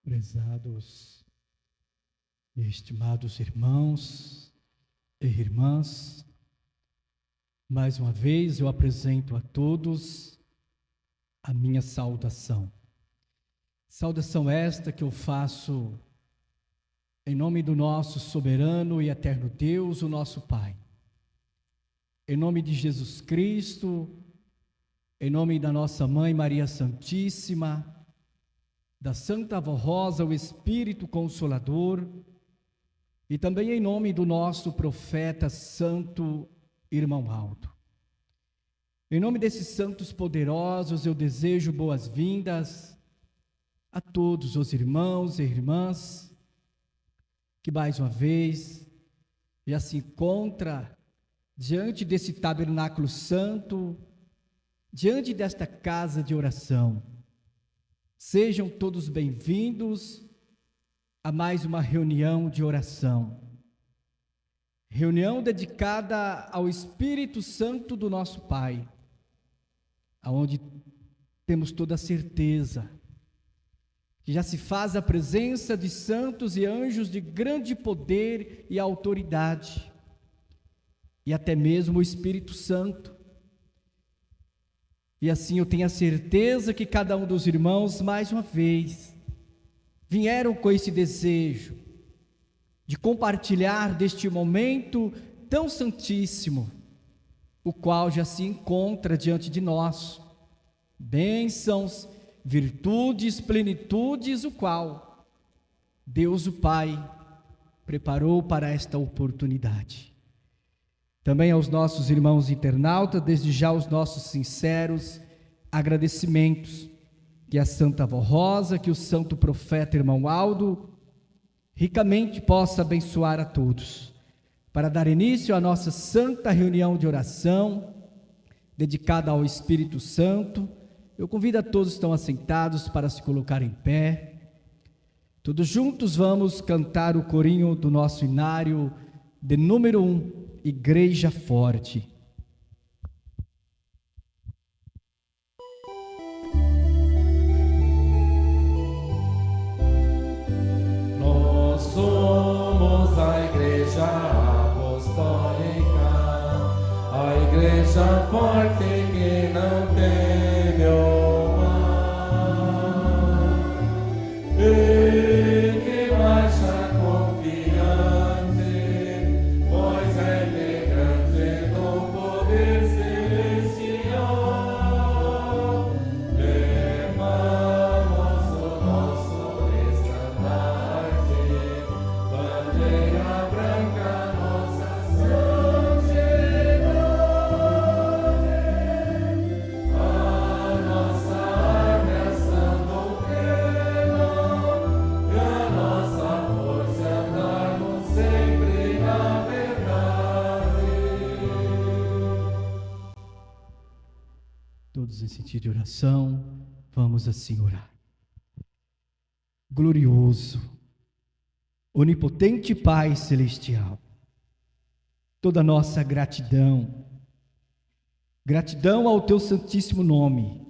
Prezados e estimados irmãos e irmãs, mais uma vez eu apresento a todos a minha saudação. Saudação esta que eu faço em nome do nosso soberano e eterno Deus, o nosso Pai. Em nome de Jesus Cristo, em nome da nossa Mãe Maria Santíssima, da Santa Avó Rosa, o Espírito Consolador, e também em nome do nosso profeta Santo Irmão Aldo. Em nome desses santos poderosos, eu desejo boas-vindas a todos os irmãos e irmãs que mais uma vez já se encontra diante desse tabernáculo santo, diante desta casa de oração. Sejam todos bem-vindos a mais uma reunião de oração. Reunião dedicada ao Espírito Santo do nosso Pai, aonde temos toda a certeza que já se faz a presença de santos e anjos de grande poder e autoridade, e até mesmo o Espírito Santo. E assim eu tenho a certeza que cada um dos irmãos, mais uma vez, vieram com esse desejo de compartilhar deste momento tão santíssimo, o qual já se encontra diante de nós. Bênçãos, virtudes, plenitudes, o qual Deus o Pai preparou para esta oportunidade. Também aos nossos irmãos internautas, desde já os nossos sinceros agradecimentos, que a Santa Avó Rosa, que o Santo Profeta Irmão Aldo, ricamente possa abençoar a todos. Para dar início à nossa santa reunião de oração, dedicada ao Espírito Santo, eu convido a todos que estão assentados para se colocar em pé. Todos juntos vamos cantar o corinho do nosso inário de número 1, Igreja Forte. Nós somos a Igreja Apostólica, a Igreja Forte que não teme o mal, e que marcha confiante, pois é integrante do poder celestial. Levamos o nosso estandarte, bandeira branca, nossa santidade. A nossa arma é a sã doutrina, e a nossa força é andarmos sempre na verdade. Todos em sentido de oração, vamos assim orar. Glorioso, onipotente Pai Celestial, toda a nossa gratidão ao Teu Santíssimo Nome,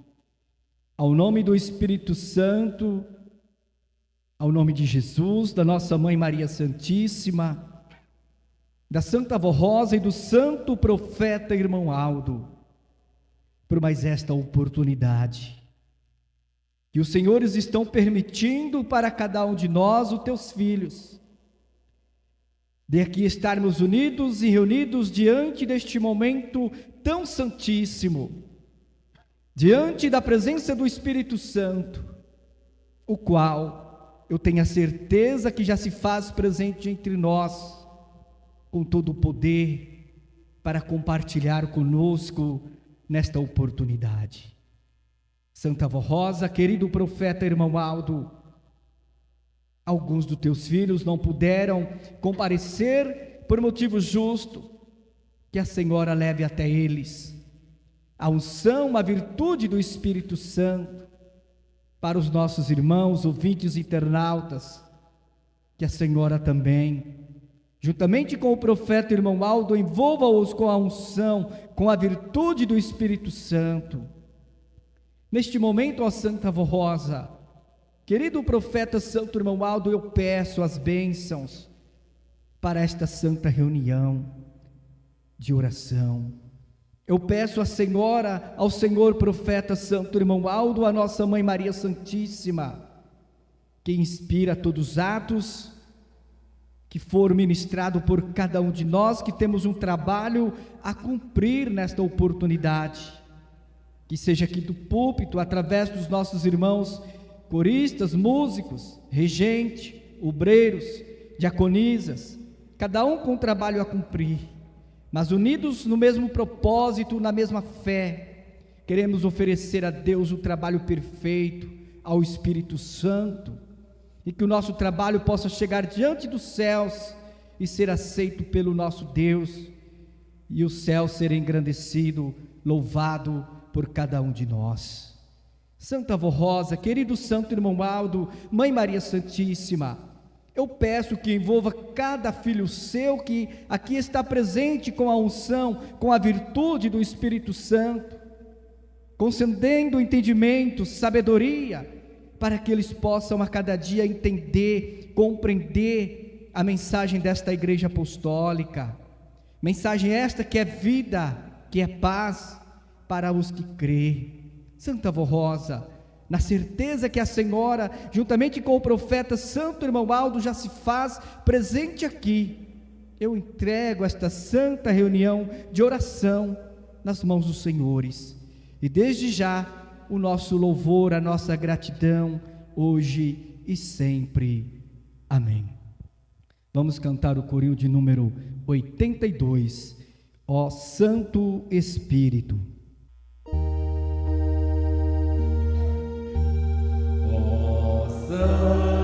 ao nome do Espírito Santo, ao nome de Jesus, da nossa Mãe Maria Santíssima, da Santa Avó Rosa e do Santo Profeta Irmão Aldo, por mais esta oportunidade que os senhores estão permitindo para cada um de nós, os teus filhos, de aqui estarmos unidos e reunidos diante deste momento tão santíssimo, diante da presença do Espírito Santo, o qual eu tenho a certeza que já se faz presente entre nós, com todo o poder, para compartilhar conosco nesta oportunidade. Santa Avó Rosa, querido profeta Irmão Aldo, alguns dos teus filhos não puderam comparecer por motivo justo, que a Senhora leve até eles a unção, a virtude do Espírito Santo. Para os nossos irmãos, ouvintes e internautas, que a Senhora também, juntamente com o profeta Irmão Aldo, envolva-os com a unção, com a virtude do Espírito Santo. Neste momento, ó Santa Avó Rosa, Querido profeta Santo Irmão Aldo, eu peço as bênçãos para esta santa reunião de oração. Eu peço ao Senhor profeta Santo Irmão Aldo, a nossa Mãe Maria Santíssima, que inspira todos os atos que for ministrado por cada um de nós, que temos um trabalho a cumprir nesta oportunidade, que seja aqui do púlpito, através dos nossos irmãos coristas, músicos, regente, obreiros, diaconisas, cada um com um trabalho a cumprir, mas unidos no mesmo propósito, na mesma fé, queremos oferecer a Deus o trabalho perfeito, ao Espírito Santo, e que o nosso trabalho possa chegar diante dos céus e ser aceito pelo nosso Deus, e o céu ser engrandecido, louvado por cada um de nós. Santa Avó Rosa, querido Santo Irmão Aldo, Mãe Maria Santíssima, eu peço que envolva cada filho seu que aqui está presente com a unção, com a virtude do Espírito Santo, concedendo entendimento, sabedoria, para que eles possam a cada dia entender, compreender a mensagem desta Igreja Apostólica, mensagem esta que é vida, que é paz para os que crêem. Santa Avó Rosa, na certeza que a Senhora, juntamente com o profeta Santo Irmão Aldo, já se faz presente aqui, eu entrego esta santa reunião de oração nas mãos dos senhores, e desde já o nosso louvor, a nossa gratidão, hoje e sempre. Amém. Vamos cantar o corinho de número 82, ó Santo Espírito. Ó Santo Espírito,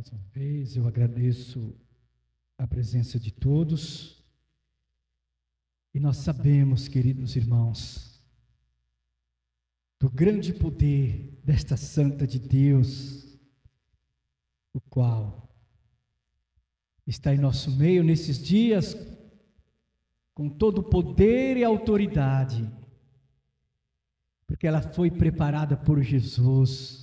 Mais uma vez eu agradeço a presença de todos e nós sabemos, queridos irmãos, do grande poder desta Santa de Deus, o qual está em nosso meio nesses dias com todo o poder e autoridade, porque ela foi preparada por Jesus.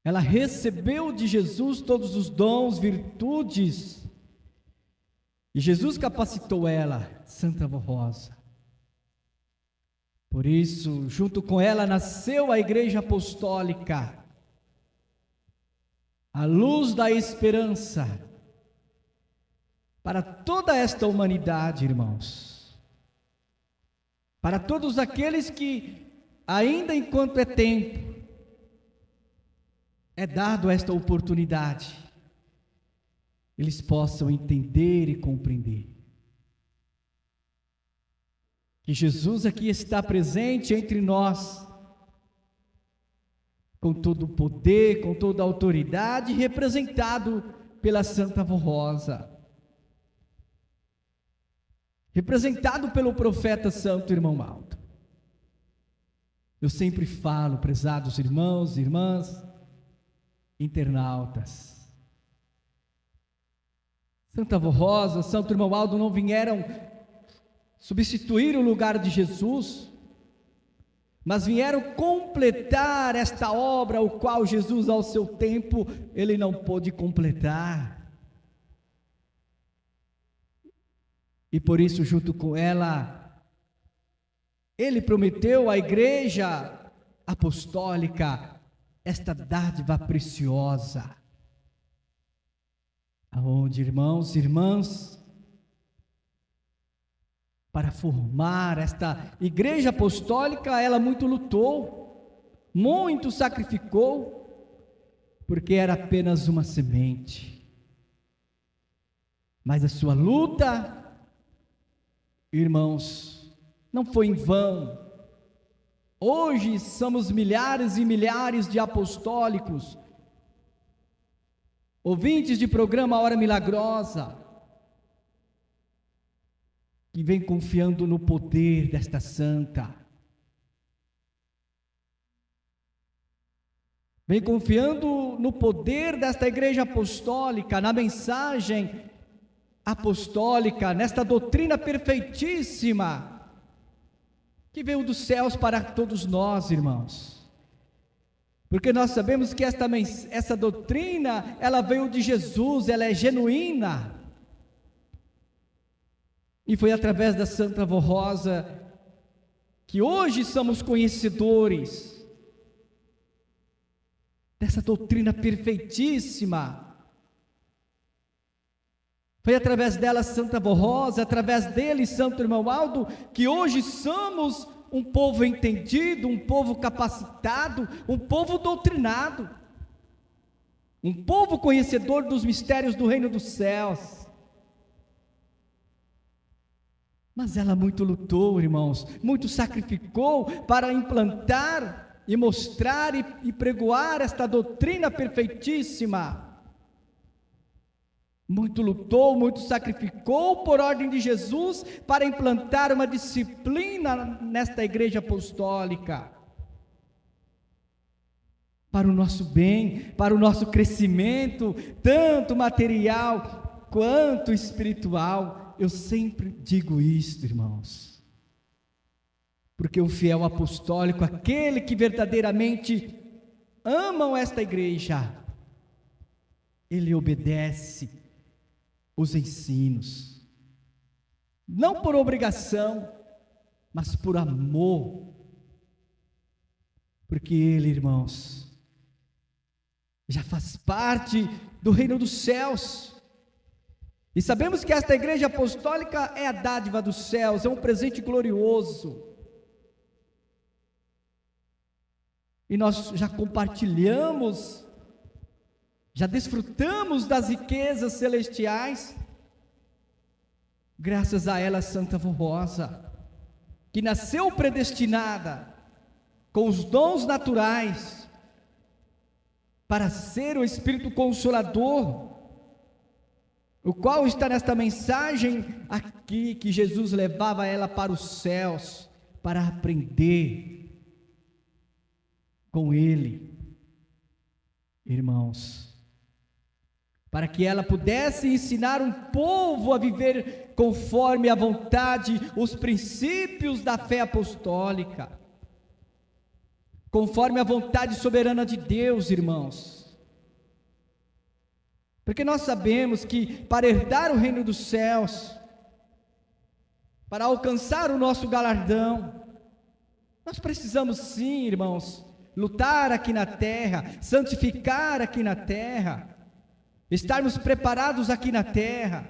Ela recebeu de Jesus todos os dons, virtudes, e Jesus capacitou ela, Santa Avó Rosa. Por isso, junto com ela nasceu a Igreja Apostólica, a luz da esperança para toda esta humanidade, irmãos. Para todos aqueles que, ainda enquanto é tempo, é dado esta oportunidade, eles possam entender e compreender que Jesus aqui está presente entre nós, com todo o poder, com toda a autoridade, representado pela Santa Avó Rosa, representado pelo profeta Santo Irmão Aldo. Eu sempre falo, prezados irmãos e irmãs, internautas, Santa Avó Rosa, Santo Irmão Aldo não vieram substituir o lugar de Jesus, mas vieram completar esta obra, o qual Jesus, ao seu tempo, ele não pôde completar. E por isso, junto com ela, ele prometeu à Igreja Apostólica esta dádiva preciosa, aonde, irmãos e irmãs, para formar esta Igreja Apostólica, ela muito lutou, muito sacrificou, porque era apenas uma semente. Mas a sua luta, irmãos, não foi em vão. Hoje somos milhares e milhares de apostólicos, ouvintes de programa Hora Milagrosa, que vem confiando no poder desta santa, vem confiando no poder desta Igreja Apostólica, na mensagem apostólica, nesta doutrina perfeitíssima, que veio dos céus para todos nós, irmãos, porque nós sabemos que essa doutrina, ela veio de Jesus, ela é genuína, e foi através da Santa Avó Rosa, que hoje somos conhecedores, dessa doutrina perfeitíssima. Foi através dela, Santa Avó Rosa, através dele, Santo Irmão Aldo, que hoje somos um povo entendido, um povo capacitado, um povo doutrinado, um povo conhecedor dos mistérios do reino dos céus. Mas ela muito lutou, irmãos, muito sacrificou para implantar e mostrar e pregoar esta doutrina perfeitíssima. Muito lutou, muito sacrificou por ordem de Jesus para implantar uma disciplina nesta Igreja Apostólica, para o nosso bem, para o nosso crescimento, tanto material quanto espiritual. Eu sempre digo isto, irmãos, porque o fiel apostólico, aquele que verdadeiramente amam esta igreja, ele obedece os ensinos, não por obrigação, mas por amor, porque ele, irmãos, já faz parte do reino dos céus, e sabemos que esta Igreja Apostólica é a dádiva dos céus, é um presente glorioso, e nós já compartilhamos, já desfrutamos das riquezas celestiais, graças a ela, Santa Avó Rosa, que nasceu predestinada, com os dons naturais, para ser o Espírito Consolador, o qual está nesta mensagem aqui, que Jesus levava ela para os céus, para aprender com Ele, irmãos, para que ela pudesse ensinar um povo a viver conforme a vontade, os princípios da fé apostólica, conforme a vontade soberana de Deus, irmãos. Porque nós sabemos que para herdar o reino dos céus, para alcançar o nosso galardão, nós precisamos sim, irmãos, lutar aqui na terra, santificar aqui na terra, estarmos preparados aqui na terra.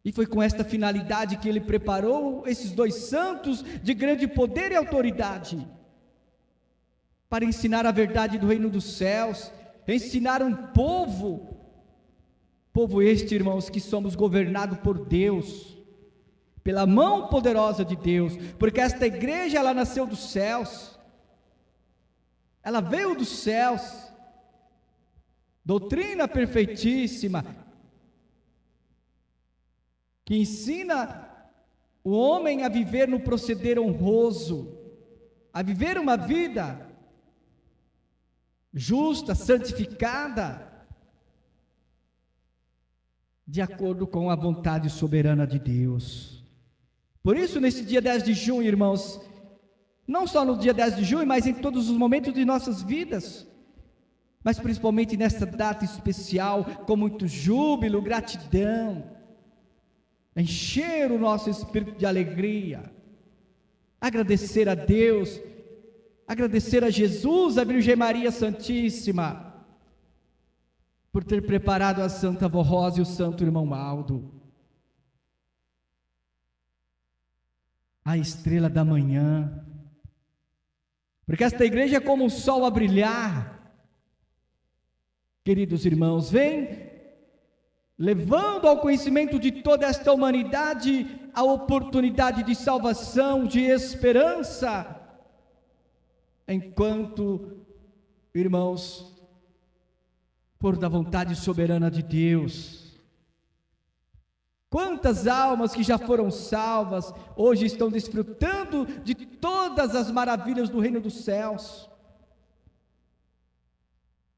E foi com esta finalidade que Ele preparou esses 2 santos de grande poder e autoridade, para ensinar a verdade do reino dos céus, ensinar um povo este, irmãos, que somos governados por Deus, pela mão poderosa de Deus, porque esta igreja, ela nasceu dos céus, ela veio dos céus, doutrina perfeitíssima, que ensina o homem a viver no proceder honroso, a viver uma vida justa, santificada, de acordo com a vontade soberana de Deus. Por isso, nesse dia 10 de junho, irmãos, não só no dia 10 de junho, mas em todos os momentos de nossas vidas, mas principalmente nesta data especial, com muito júbilo, gratidão, encher o nosso espírito de alegria, agradecer a Deus, agradecer a Jesus, a Virgem Maria Santíssima, por ter preparado a Santa Avó Rosa e o Santo Irmão Aldo, a estrela da manhã, porque esta igreja é como um sol a brilhar, queridos irmãos, vem levando ao conhecimento de toda esta humanidade a oportunidade de salvação, de esperança, enquanto, irmãos, por da vontade soberana de Deus, quantas almas que já foram salvas, hoje estão desfrutando de todas as maravilhas do reino dos céus,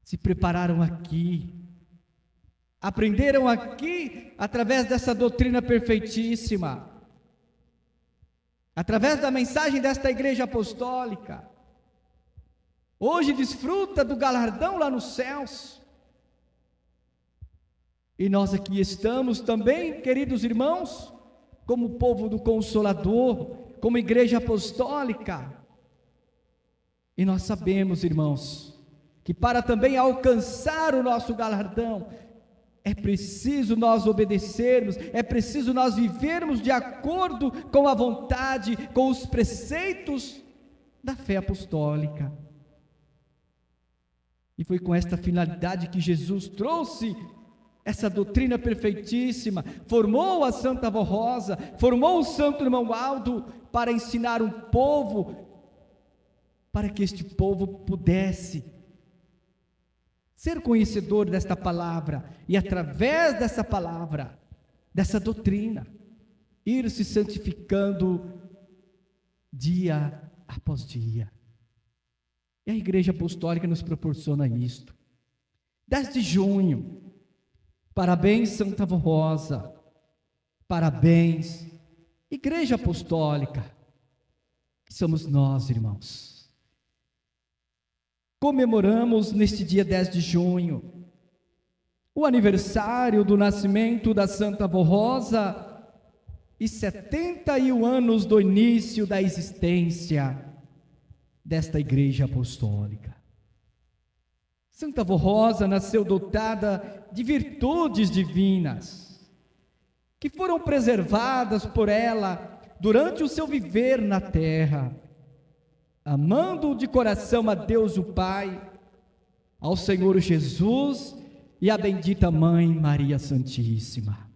se prepararam aqui, aprenderam aqui, através dessa doutrina perfeitíssima, através da mensagem desta igreja apostólica, hoje desfruta do galardão lá nos céus. E nós aqui estamos também, queridos irmãos, como povo do Consolador, como igreja apostólica. E nós sabemos, irmãos, que para também alcançar o nosso galardão, é preciso nós obedecermos, é preciso nós vivermos de acordo com a vontade, com os preceitos da fé apostólica. E foi com esta finalidade que Jesus trouxe essa doutrina perfeitíssima, formou a Santa Avó Rosa, formou o Santo Irmão Aldo, para ensinar um povo, para que este povo pudesse ser conhecedor desta palavra, e através dessa palavra, dessa doutrina, ir se santificando dia após dia. E a igreja apostólica nos proporciona isto. 10 de junho, parabéns Santa Avó Rosa, parabéns igreja apostólica, que somos nós, irmãos. Comemoramos neste dia 10 de junho, o aniversário do nascimento da Santa Avó Rosa e 71 anos do início da existência desta igreja apostólica. Santa Avó Rosa nasceu dotada de virtudes divinas, que foram preservadas por ela durante o seu viver na terra, amando de coração a Deus o Pai, ao Senhor Jesus e à bendita Mãe Maria Santíssima.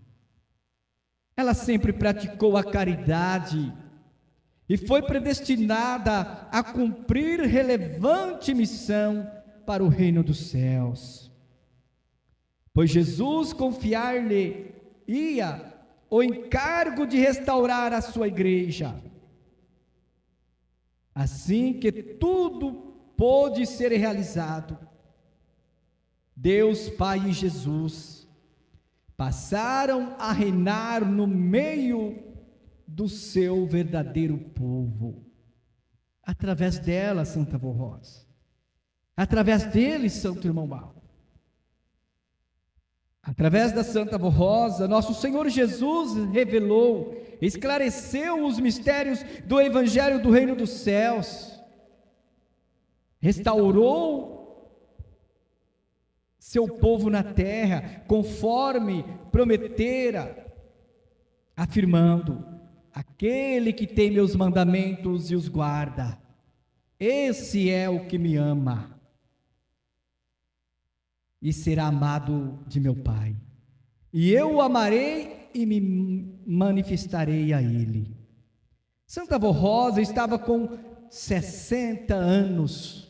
Ela sempre praticou a caridade e foi predestinada a cumprir relevante missão para o reino dos céus. Pois Jesus confiar-lhe-ia o encargo de restaurar a sua igreja. Assim que tudo pôde ser realizado, Deus Pai e Jesus passaram a reinar no meio do seu verdadeiro povo. Através dela, Santa Avó Rosa. Através dele, Santo Irmão Mauro. Através da Santa Avó Rosa, nosso Senhor Jesus revelou, esclareceu os mistérios do Evangelho do Reino dos Céus, restaurou seu povo na terra, conforme prometera, afirmando: aquele que tem meus mandamentos e os guarda, esse é o que me ama, e será amado de meu Pai, e eu o amarei e me manifestarei a ele. Santa Avó Rosa estava com 60 anos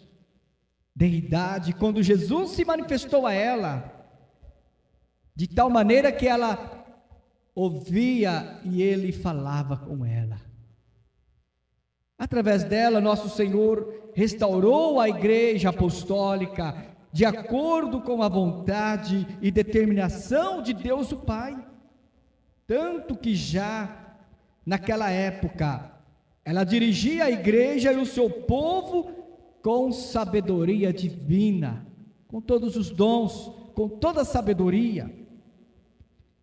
de idade quando Jesus se manifestou a ela, de tal maneira que ela ouvia e ele falava com ela. Através dela, nosso Senhor restaurou a igreja apostólica, de acordo com a vontade e determinação de Deus o Pai. Tanto que já naquela época, ela dirigia a igreja e o seu povo com sabedoria divina, com todos os dons, com toda a sabedoria.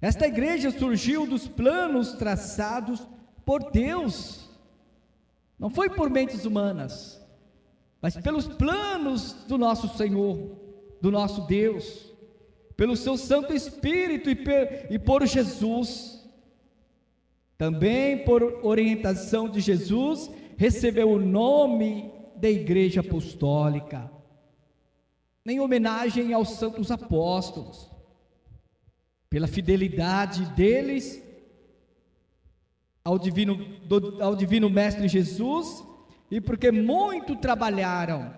Esta igreja surgiu dos planos traçados por Deus, não foi por mentes humanas, mas pelos planos do nosso Senhor, do nosso Deus, pelo seu Santo Espírito e por Jesus. Também por orientação de Jesus, recebeu o nome de Igreja Apostólica, em homenagem aos santos apóstolos, pela fidelidade deles ao divino Mestre Jesus, e porque muito trabalharam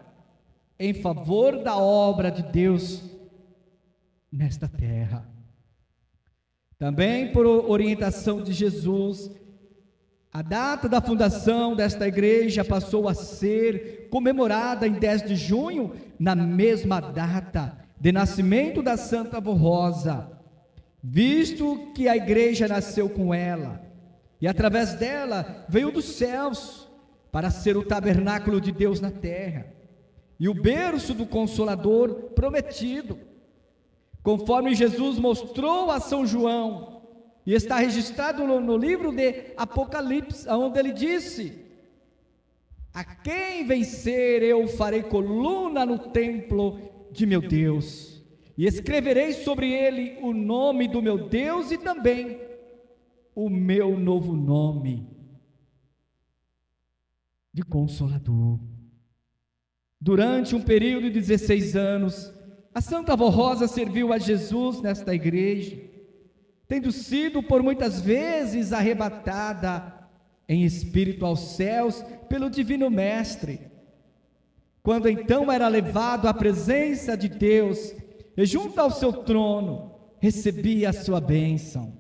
em favor da obra de Deus nesta terra. Também por orientação de Jesus, a data da fundação desta igreja passou a ser comemorada em 10 de junho, na mesma data de nascimento da Santa Avó Rosa, visto que a igreja nasceu com ela, e através dela veio dos céus, para ser o tabernáculo de Deus na terra, e o berço do Consolador prometido, conforme Jesus mostrou a São João, e está registrado no livro de Apocalipse, onde ele disse: a quem vencer eu farei coluna no templo de meu Deus, e escreverei sobre ele o nome do meu Deus e também o meu novo nome de Consolador. Durante um período de 16 anos, a Santa Avó Rosa serviu a Jesus nesta igreja, tendo sido por muitas vezes arrebatada em espírito aos céus pelo Divino Mestre. Quando então era levado à presença de Deus, e junto ao seu trono, recebia a sua bênção.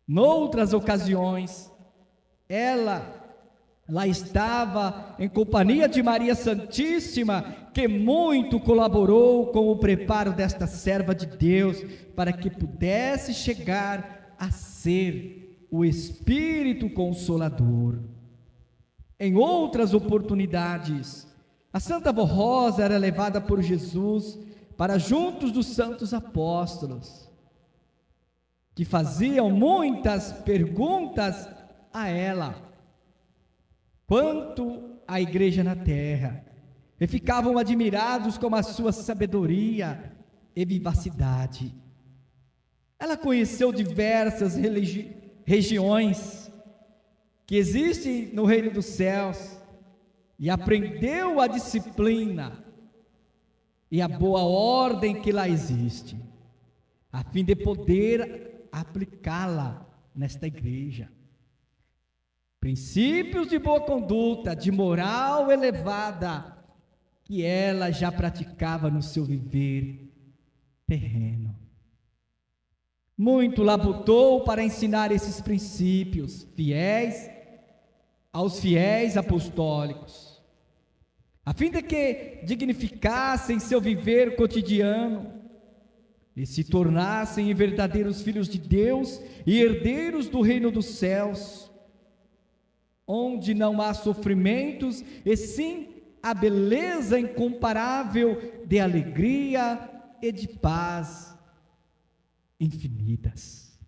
Noutras ocasiões, ela lá estava em companhia de Maria Santíssima, que muito colaborou com o preparo desta serva de Deus, para que pudesse chegar a ser o Espírito Consolador. Em outras oportunidades, a Santa Avó Rosa era levada por Jesus para juntos dos santos apóstolos, que faziam muitas perguntas a ela quanto à igreja na terra, e ficavam admirados com a sua sabedoria e vivacidade. Ela conheceu diversas regiões que existem no reino dos céus, e aprendeu a disciplina e a boa ordem que lá existe, a fim de poder aplicá-la nesta igreja. Princípios de boa conduta, de moral elevada, que ela já praticava no seu viver terreno. Muito labutou para ensinar esses princípios fiéis aos fiéis apostólicos, a fim de que dignificassem seu viver cotidiano e se tornassem verdadeiros filhos de Deus e herdeiros do reino dos céus, onde não há sofrimentos, e sim a beleza incomparável de alegria e de paz infinitas.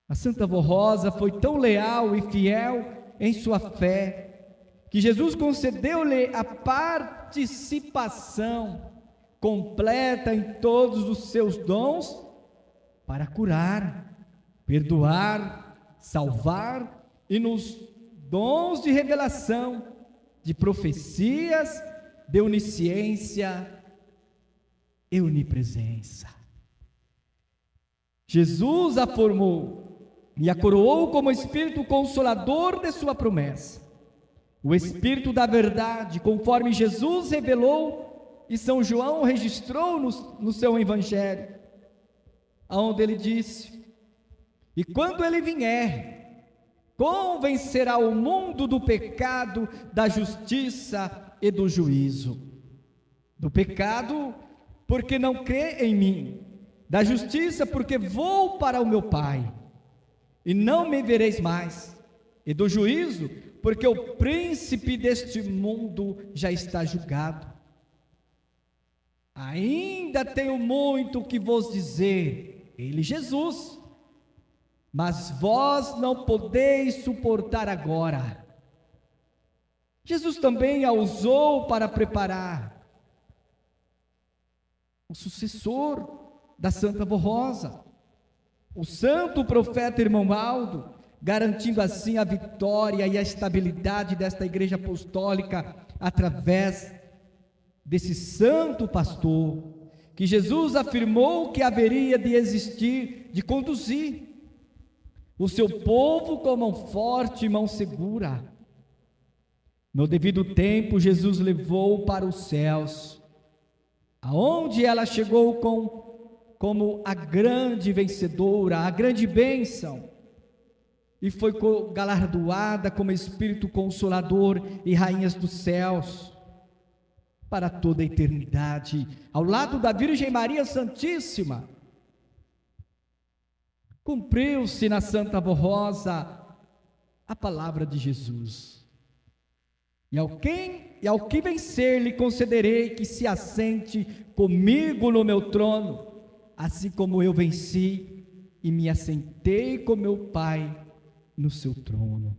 A Santa Avó Rosa foi tão leal e fiel em sua fé, que Jesus concedeu-lhe a participação completa em todos os seus dons para curar, perdoar, salvar e nos dons de revelação, de profecias, de onisciência e onipresença. Jesus a formou e a coroou como Espírito Consolador de sua promessa, o Espírito da verdade, conforme Jesus revelou e São João registrou no seu Evangelho, onde ele disse: e quando ele vier, convencerá o mundo do pecado, da justiça e do juízo. Do pecado, porque não crê em mim; da justiça, porque vou para o meu Pai, e não me vereis mais; e do juízo, porque o príncipe deste mundo já está julgado. Ainda tenho muito que vos dizer, ele, Jesus, mas vós não podeis suportar agora. Jesus também a usou para preparar o sucessor da Santa Avó Rosa, o santo profeta Irmão Aldo, garantindo assim a vitória e a estabilidade desta igreja apostólica através desse santo pastor, que Jesus afirmou que haveria de existir, de conduzir o seu povo com mão forte e mão segura. No devido tempo, Jesus levou para os céus, aonde ela chegou como a grande vencedora, a grande bênção, e foi galardoada como Espírito Consolador e Rainhas dos céus, para toda a eternidade, ao lado da Virgem Maria Santíssima. Cumpriu-se na Santa Avó Rosa a palavra de Jesus: e ao que vencer lhe concederei que se assente comigo no meu trono, assim como eu venci e me assentei com meu Pai no seu trono.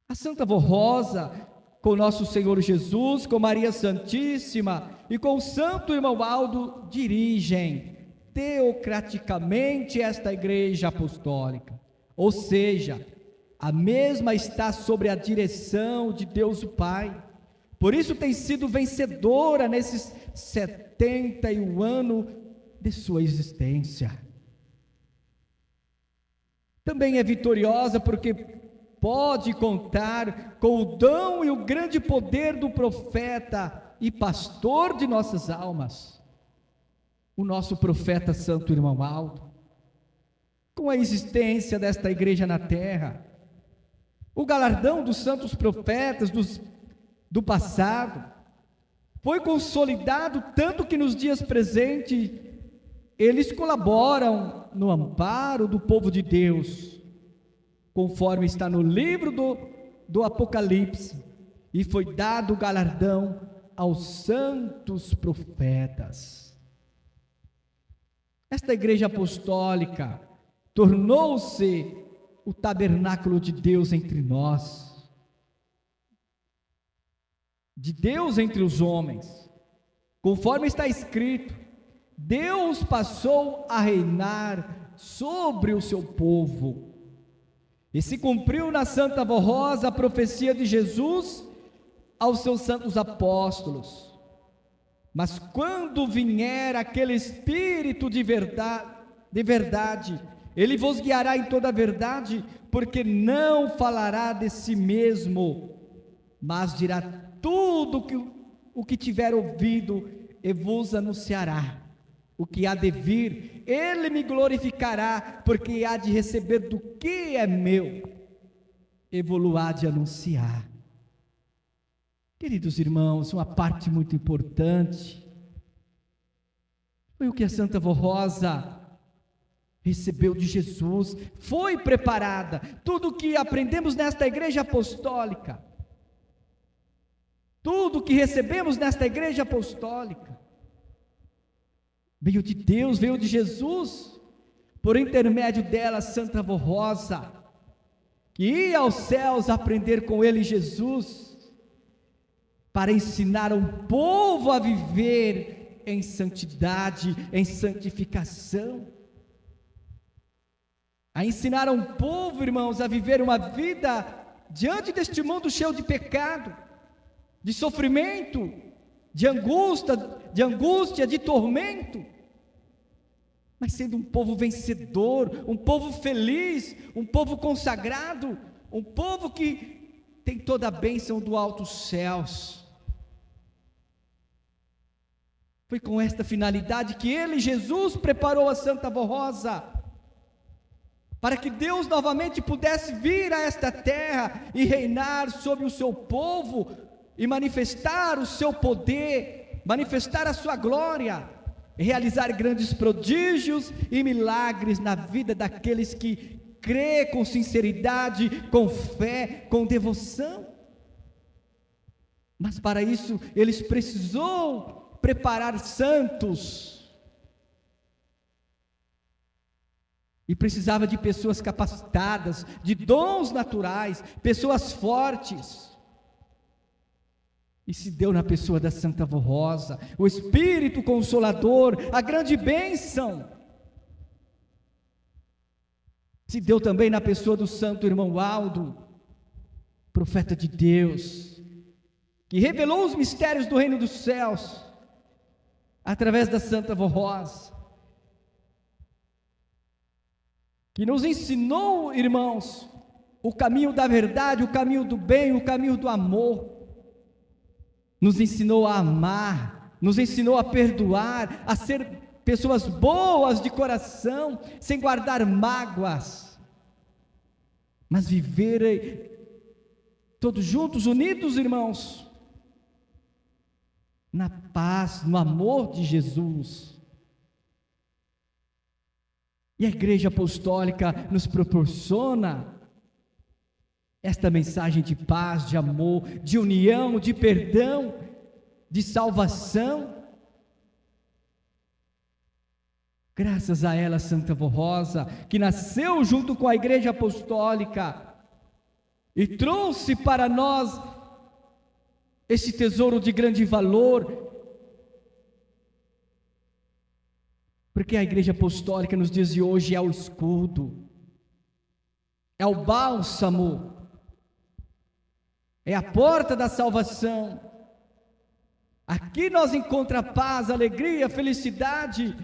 A Santa Avó Rosa, com nosso Senhor Jesus, com Maria Santíssima e com o Santo Irmão Aldo, dirigem teocraticamente esta igreja apostólica, ou seja, a mesma está sobre a direção de Deus o Pai. Por isso tem sido vencedora nesses 71 anos de sua existência. Também é vitoriosa porque pode contar com o dom e o grande poder do profeta e pastor de nossas almas, o nosso profeta Santo Irmão Aldo. Com a existência desta igreja na terra, o galardão dos santos profetas do passado foi consolidado, tanto que nos dias presentes eles colaboram no amparo do povo de Deus, conforme está no livro do Apocalipse, e foi dado o galardão aos santos profetas. Esta igreja apostólica tornou-se o tabernáculo de Deus entre nós, de Deus entre os homens, conforme está escrito: Deus passou a reinar sobre o seu povo. E se cumpriu na Santa Avó Rosa a profecia de Jesus aos seus santos apóstolos: mas quando vier aquele Espírito de verdade, ele vos guiará em toda a verdade, porque não falará de si mesmo, mas dirá tudo o que tiver ouvido e vos anunciará. O que há de vir, ele me glorificará, porque há de receber do que é meu, e vou-lo há de anunciar. Queridos irmãos, uma parte muito importante foi o que a Santa Vó Rosa recebeu de Jesus, foi preparada. Tudo o que aprendemos nesta igreja apostólica, tudo o que recebemos nesta igreja apostólica, veio de Deus, veio de Jesus, por intermédio dela, Santa Vó Rosa, que ia aos céus aprender com ele Jesus, para ensinar um povo a viver em santidade, em santificação, a ensinar um povo, irmãos, a viver uma vida diante deste mundo cheio de pecado, de sofrimento, de angústia, de tormento, mas sendo um povo vencedor, um povo feliz, um povo consagrado, um povo que tem toda a bênção do altos céus. Foi com esta finalidade que ele, Jesus, preparou a Santa Vó Rosa, para que Deus novamente pudesse vir a esta terra e reinar sobre o seu povo, e manifestar o seu poder, manifestar a sua glória, realizar grandes prodígios e milagres na vida daqueles que crê com sinceridade, com fé, com devoção. Mas para isso eles precisou preparar santos, e precisava de pessoas capacitadas, de dons naturais, pessoas fortes, e se deu na pessoa da Santa Vó Rosa, o Espírito Consolador, a grande bênção. Se deu também na pessoa do santo irmão Aldo, profeta de Deus, que revelou os mistérios do reino dos céus, através da Santa Vó Rosa, que nos ensinou, irmãos, o caminho da verdade, o caminho do bem, o caminho do amor, nos ensinou a amar, nos ensinou a perdoar, a ser pessoas boas de coração, sem guardar mágoas, mas viverem todos juntos, unidos, irmãos, na paz, no amor de Jesus. E a Igreja Apostólica nos proporciona esta mensagem de paz, de amor, de união, de perdão, de salvação. Graças a ela, Santa Vó Rosa, que nasceu junto com a Igreja Apostólica e trouxe para nós esse tesouro de grande valor, porque a Igreja Apostólica nos dias de hoje é o escudo, é o bálsamo, é a porta da salvação. Aqui nós encontramos paz, alegria, felicidade.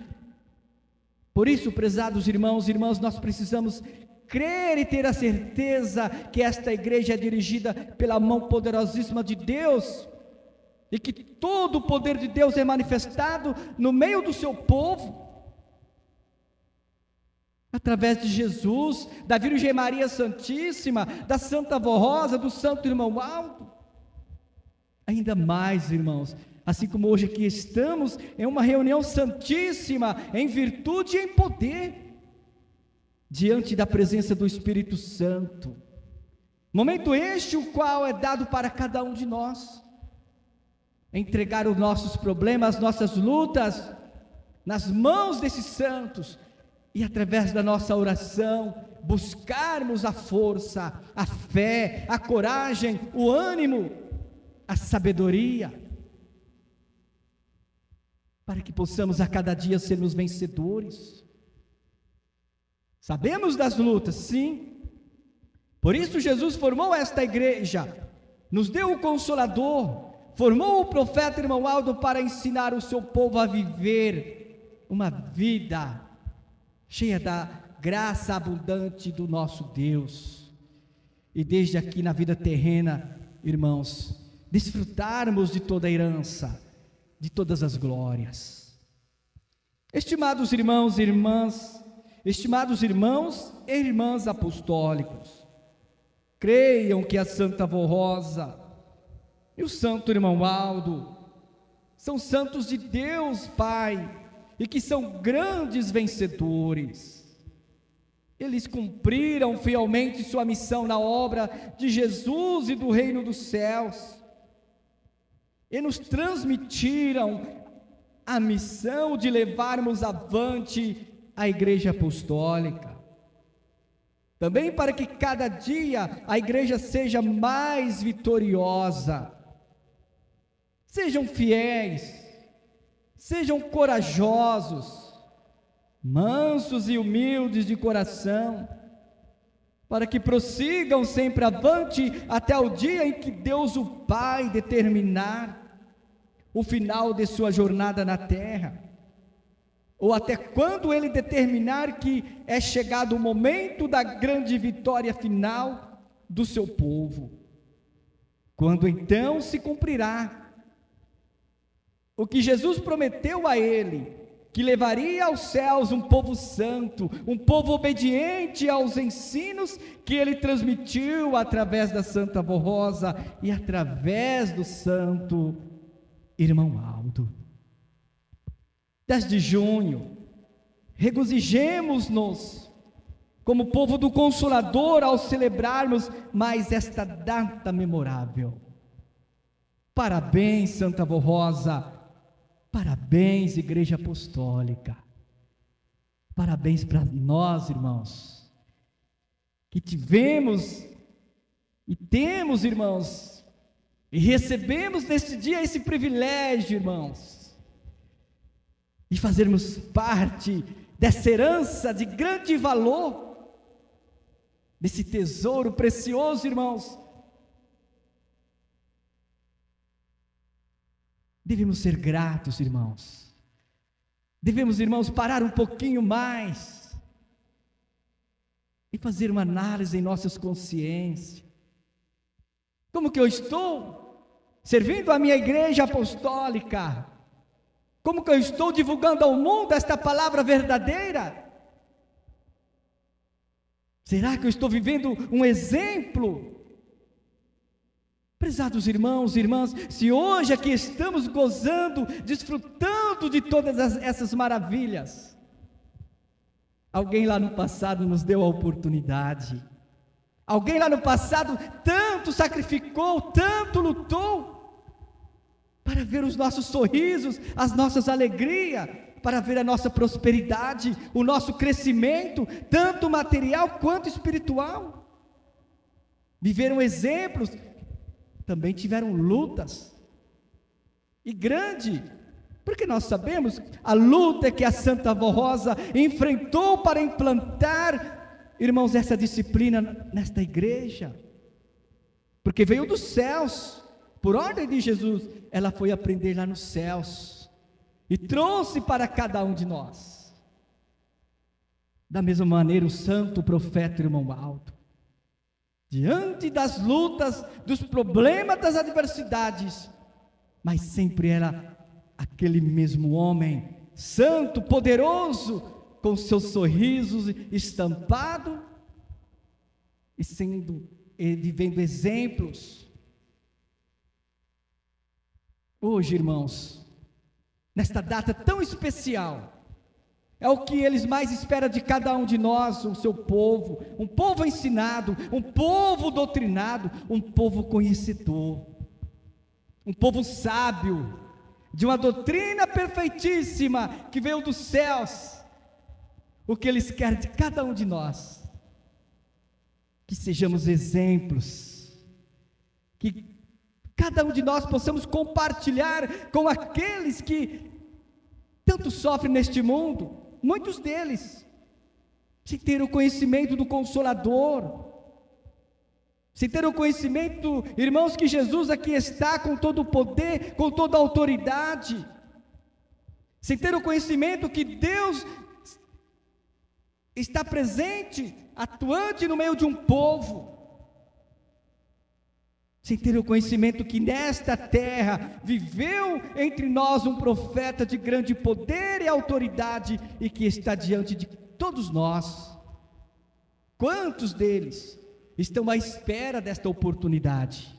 Por isso, prezados irmãos e irmãs, nós precisamos crer e ter a certeza que esta igreja é dirigida pela mão poderosíssima de Deus, e que todo o poder de Deus é manifestado no meio do seu povo, através de Jesus, da Virgem Maria Santíssima, da Santa Vó Rosa, do Santo Irmão Aldo. Ainda mais, irmãos, assim como hoje aqui estamos, em uma reunião santíssima, em virtude e em poder, diante da presença do Espírito Santo, momento este o qual é dado para cada um de nós, entregar os nossos problemas, as nossas lutas, nas mãos desses santos, e através da nossa oração, buscarmos a força, a fé, a coragem, o ânimo, a sabedoria, para que possamos a cada dia sermos vencedores. Sabemos das lutas, sim, por isso Jesus formou esta igreja, nos deu o Consolador, formou o profeta irmão Aldo para ensinar o seu povo a viver uma vida cheia da graça abundante do nosso Deus. E desde aqui na vida terrena, irmãos, desfrutarmos de toda a herança, de todas as glórias. Estimados irmãos e irmãs apostólicos, creiam que a Santa Avó Rosa e o Santo Irmão Aldo são santos de Deus Pai e que são grandes vencedores. Eles cumpriram fielmente sua missão na obra de Jesus e do reino dos céus, e nos transmitiram a missão de levarmos avante a Igreja Apostólica. Também para que cada dia a Igreja seja mais vitoriosa. Sejam fiéis, sejam corajosos, mansos e humildes de coração, para que prossigam sempre avante até o dia em que Deus o Pai determinar o final de sua jornada na terra, ou até quando Ele determinar que é chegado o momento da grande vitória final do seu povo, quando então se cumprirá o que Jesus prometeu a ele, que levaria aos céus um povo santo, um povo obediente aos ensinos que ele transmitiu através da Santa Avó Rosa e através do Santo Irmão Aldo. 10 de junho, regozijemos-nos como povo do Consolador ao celebrarmos mais esta data memorável. Parabéns, Santa Avó Rosa. Parabéns, Igreja Apostólica. Parabéns para nós, irmãos, que tivemos e temos, irmãos, e recebemos neste dia esse privilégio, irmãos, de fazermos parte dessa herança de grande valor, desse tesouro precioso, irmãos. Devemos ser gratos, irmãos. Devemos, irmãos, parar um pouquinho mais e fazer uma análise em nossas consciências. Como que eu estou servindo a minha Igreja Apostólica? Como que eu estou divulgando ao mundo esta palavra verdadeira? Será que eu estou vivendo um exemplo? Prezados irmãos e irmãs, se hoje aqui estamos gozando, desfrutando de todas essas maravilhas, alguém lá no passado nos deu a oportunidade, alguém lá no passado tanto sacrificou, tanto lutou, para ver os nossos sorrisos, as nossas alegrias, para ver a nossa prosperidade, o nosso crescimento, tanto material quanto espiritual. Viveram exemplos, também tiveram lutas, e grande, porque nós sabemos a luta que a Santa Avó Rosa enfrentou para implantar, irmãos, essa disciplina nesta igreja, porque veio dos céus, por ordem de Jesus, ela foi aprender lá nos céus, e trouxe para cada um de nós. Da mesma maneira o santo profeta Irmão Aldo, diante das lutas, dos problemas, das adversidades, mas sempre era aquele mesmo homem, santo, poderoso, com seus sorrisos estampado, e vivendo exemplos. Hoje, irmãos, nesta data tão especial, é o que eles mais esperam de cada um de nós, o seu povo, um povo ensinado, um povo doutrinado, um povo conhecedor, um povo sábio, de uma doutrina perfeitíssima, que veio dos céus. O que eles querem de cada um de nós, que sejamos exemplos, que cada um de nós possamos compartilhar com aqueles que tanto sofrem neste mundo, muitos deles, sem ter o conhecimento do Consolador, sem ter o conhecimento, irmãos, que Jesus aqui está com todo o poder, com toda a autoridade, sem ter o conhecimento que Deus está presente, atuante no meio de um povo. sem ter o conhecimento que nesta terra viveu entre nós um profeta de grande poder e autoridade e que está diante de todos nós. Quantos deles estão à espera desta oportunidade?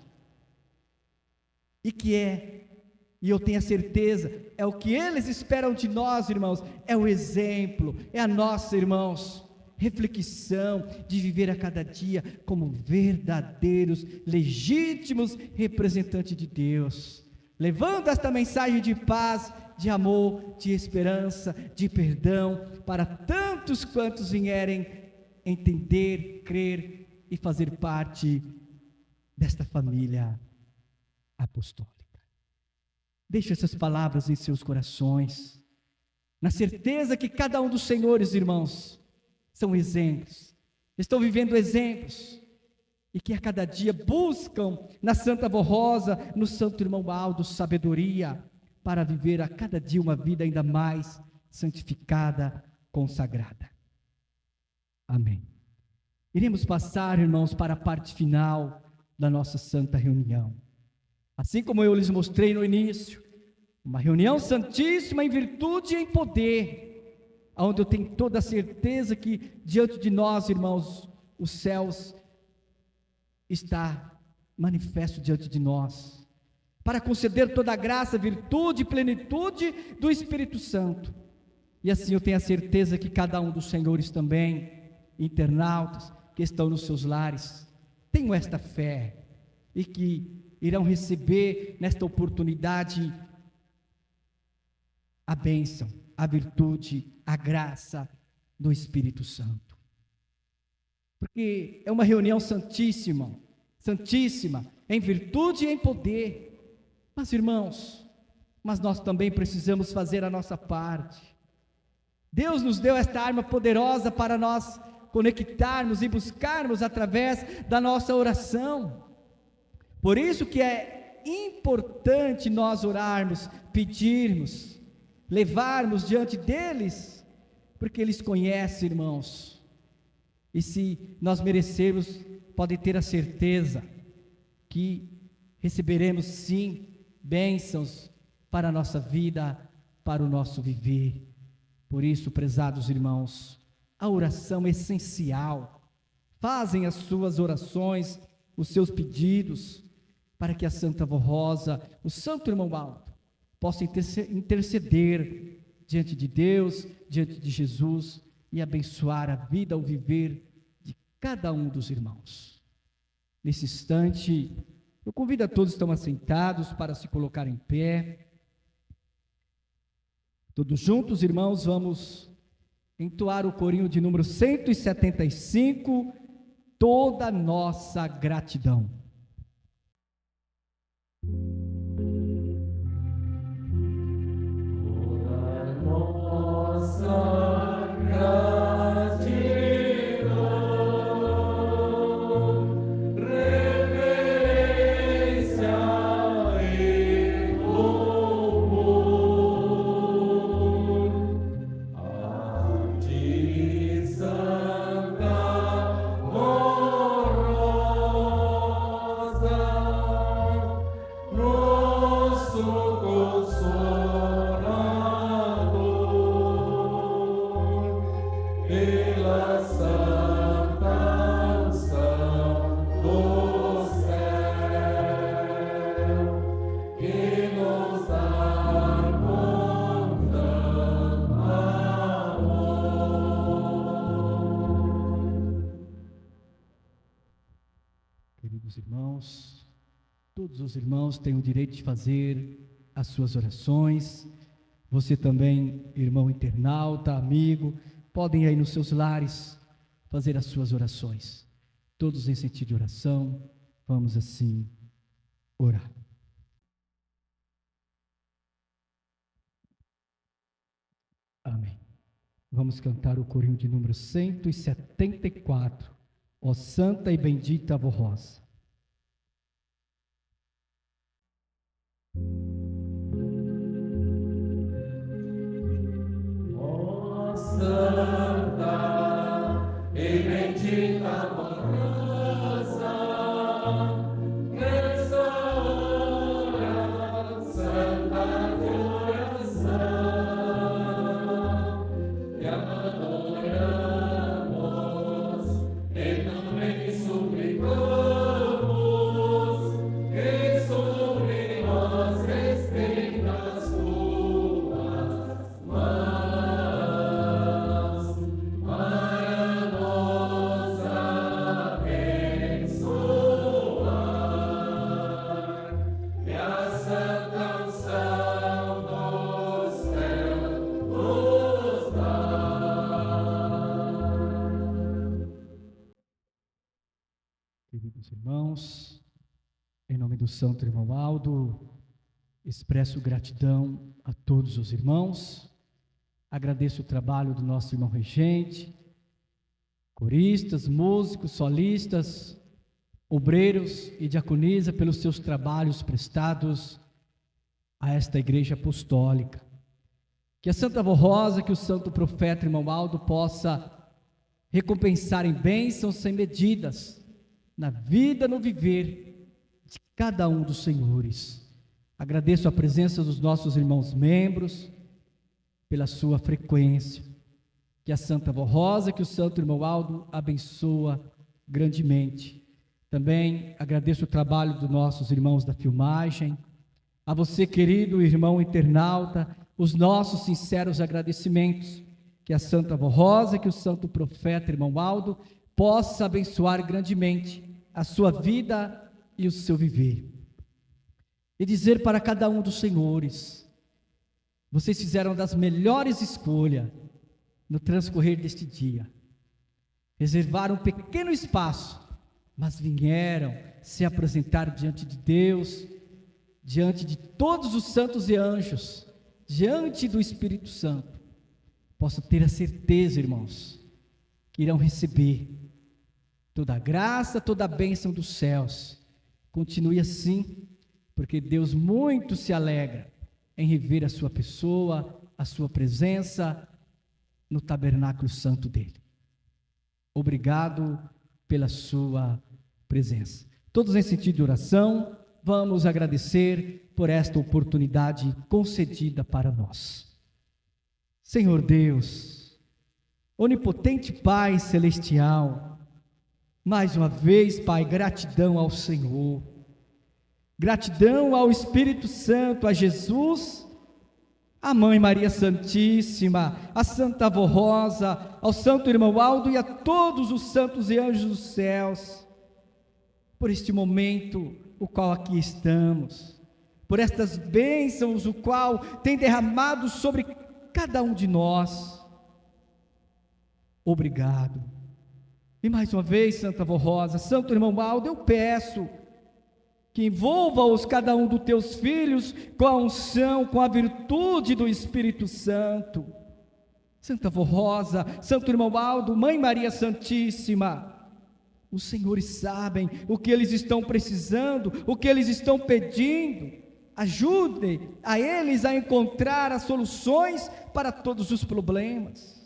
E eu tenho a certeza, é o que eles esperam de nós, irmãos, é o exemplo, é a nossa, irmãos, reflexão de viver a cada dia como verdadeiros, legítimos representantes de Deus, levando esta mensagem de paz, de amor, de esperança, de perdão, para tantos quantos vierem entender, crer e fazer parte desta família apostólica. Deixe essas palavras em seus corações, na certeza que cada um dos senhores, irmãos, são exemplos, estão vivendo exemplos, e que a cada dia buscam na Santa Avó Rosa, no Santo Irmão Aldo, sabedoria, para viver a cada dia uma vida ainda mais santificada, consagrada. Amém. Iremos passar, irmãos, para a parte final da nossa santa reunião. Assim como eu lhes mostrei no início, uma reunião santíssima em virtude e em poder, onde eu tenho toda a certeza que diante de nós, irmãos, os céus está manifesto diante de nós, para conceder toda a graça, virtude e plenitude do Espírito Santo. E assim eu tenho a certeza que cada um dos senhores também, internautas, que estão nos seus lares, tenham esta fé, e que irão receber nesta oportunidade a bênção, a virtude, a graça do Espírito Santo. Porque é uma reunião santíssima, santíssima, em virtude e em poder. Mas, irmãos, nós também precisamos fazer a nossa parte. Deus nos deu esta arma poderosa para nós conectarmos e buscarmos através da nossa oração. Por isso que é importante nós orarmos, pedirmos, levarmos diante deles, porque eles conhecem, irmãos, e se nós merecermos, podem ter a certeza que receberemos sim bênçãos para a nossa vida, para o nosso viver. Por isso, prezados irmãos, a oração é essencial. Fazem as suas orações, os seus pedidos, para que a Santa Avó Rosa, o Santo Irmão Aldo, possa interceder diante de Deus, diante de Jesus, e abençoar a vida, o viver de cada um dos irmãos. Nesse instante, eu convido a todos que estão assentados para se colocar em pé. Todos juntos, irmãos, vamos entoar o corinho de número 175, toda a nossa gratidão. Irmãos, todos os irmãos têm o direito de fazer as suas orações. Você também, irmão internauta, amigo, podem aí nos seus lares fazer as suas orações. Todos em sentido de oração, vamos assim orar. Amém. Vamos cantar o corinho de número 174, ó Santa e Bendita Avó Rosa. Ó Santa e Bendita Avó Rosa, Queridos irmãos, em nome do Santo Irmão Aldo, expresso gratidão a todos os irmãos, agradeço o trabalho do nosso irmão regente, coristas, músicos, solistas, obreiros e diaconisa pelos seus trabalhos prestados a esta igreja apostólica. Que a Santa Avó Rosa, que o Santo Profeta Irmão Aldo possa recompensar em bênçãos sem medidas, na vida, no viver de cada um dos senhores. Agradeço a presença dos nossos irmãos membros, pela sua frequência. Que a Santa Avó Rosa, que o Santo Irmão Aldo abençoa grandemente. Também agradeço o trabalho dos nossos irmãos da filmagem. A você, querido irmão internauta, os nossos sinceros agradecimentos. Que a Santa Avó Rosa, que o Santo Profeta Irmão Aldo possa abençoar grandemente a sua vida e o seu viver. E dizer para cada um dos senhores: vocês fizeram das melhores escolhas no transcorrer deste dia. Reservaram um pequeno espaço, mas vieram se apresentar diante de Deus, diante de todos os santos e anjos, diante do Espírito Santo. Posso ter a certeza, irmãos, que irão receber toda a graça, toda a bênção dos céus. Continue assim, porque Deus muito se alegra em rever a sua pessoa, a sua presença no tabernáculo santo dele. Obrigado pela sua presença. Todos em sentido de oração, vamos agradecer por esta oportunidade concedida para nós. Senhor Deus, onipotente Pai celestial, mais uma vez, Pai, gratidão ao Senhor, gratidão ao Espírito Santo, a Jesus, a Mãe Maria Santíssima, a Santa Avó Rosa, ao Santo Irmão Aldo e a todos os santos e anjos dos céus, por este momento, o qual aqui estamos, por estas bênçãos, o qual tem derramado sobre cada um de nós. Obrigado. E mais uma vez, Santa Avó Rosa, Santo Irmão Aldo, eu peço que envolva-os, cada um dos teus filhos, com a unção, com a virtude do Espírito Santo. Santa Avó Rosa, Santo Irmão Aldo, Mãe Maria Santíssima, os senhores sabem o que eles estão precisando, o que eles estão pedindo. Ajude a eles a encontrar as soluções para todos os problemas.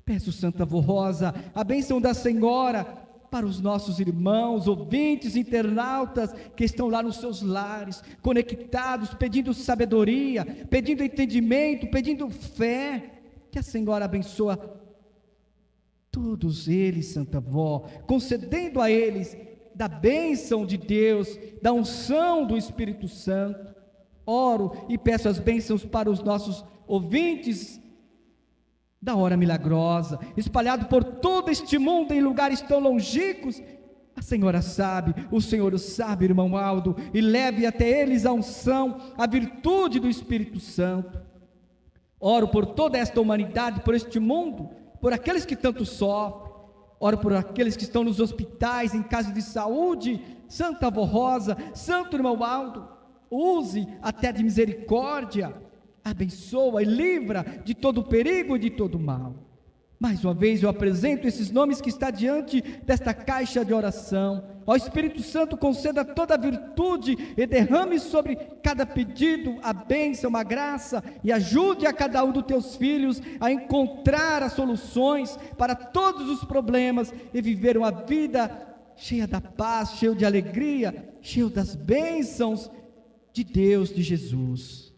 Peço, Santa Avó Rosa, a bênção da Senhora para os nossos irmãos, ouvintes, internautas que estão lá nos seus lares, conectados, pedindo sabedoria, pedindo entendimento, pedindo fé. Que a Senhora abençoa todos eles, Santa Avó, concedendo a eles da bênção de Deus, da unção do Espírito Santo. Oro e peço as bênçãos para os nossos ouvintes da hora milagrosa, espalhado por todo este mundo em lugares tão longínquos. A Senhora sabe, o Senhor sabe, Irmão Aldo, e leve até eles a unção, a virtude do Espírito Santo. Oro por toda esta humanidade, por este mundo, por aqueles que tanto sofrem. Oro por aqueles que estão nos hospitais, em casa de saúde. Santa Avó Rosa, Santo Irmão Aldo, use até de misericórdia, abençoa e livra de todo perigo e de todo mal. Mais uma vez eu apresento esses nomes que está diante desta caixa de oração. Ó Espírito Santo, conceda toda a virtude e derrame sobre cada pedido a bênção, a graça, e ajude a cada um dos teus filhos a encontrar as soluções para todos os problemas e viver uma vida cheia da paz, cheia de alegria, cheia das bênçãos de Deus, de Jesus.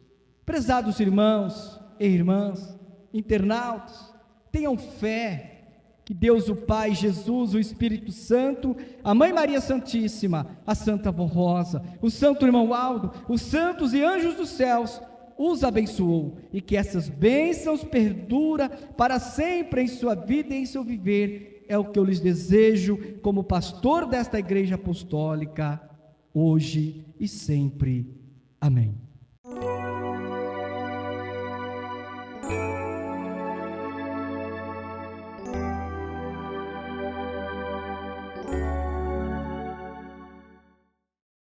Prezados irmãos e irmãs, internautas, tenham fé, Que Deus, o Pai, Jesus, o Espírito Santo, a Mãe Maria Santíssima, a Santa Avó Rosa, o Santo Irmão Aldo, os santos e anjos dos céus, os abençoou, e que essas bênçãos perduram para sempre em sua vida e em seu viver. É o que eu lhes desejo como pastor desta Igreja Apostólica, hoje e sempre. Amém.